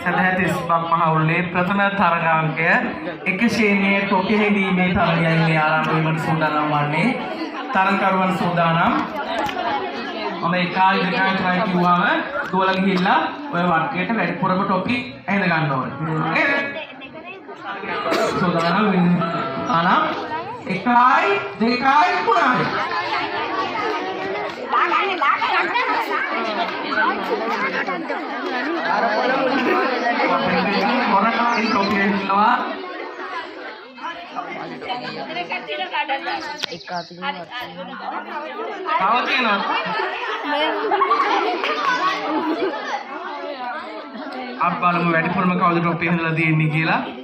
සදහැතිස් මහවුල්ලේ ප්‍රථම තරගාංකය එක ශ්‍රේණියේ තොකෙහිදීමේ තරගයයි මේ ආරම්භ වීමට සූදානම් වන්නේ. තරගකරුවන් සූදානම්. මම 1 2 3 කිව්වම දුවලා ගිහිල්ලා ඔය වටේට වැඩිපුරම ටොපි ඇඳ ගන්න ඕනේ. සූදානම් වෙන්න. ආනම් 1 2 3 आप बालों में बैठे फुल में काउंटर टॉप पे हल्ला दी नहीं किया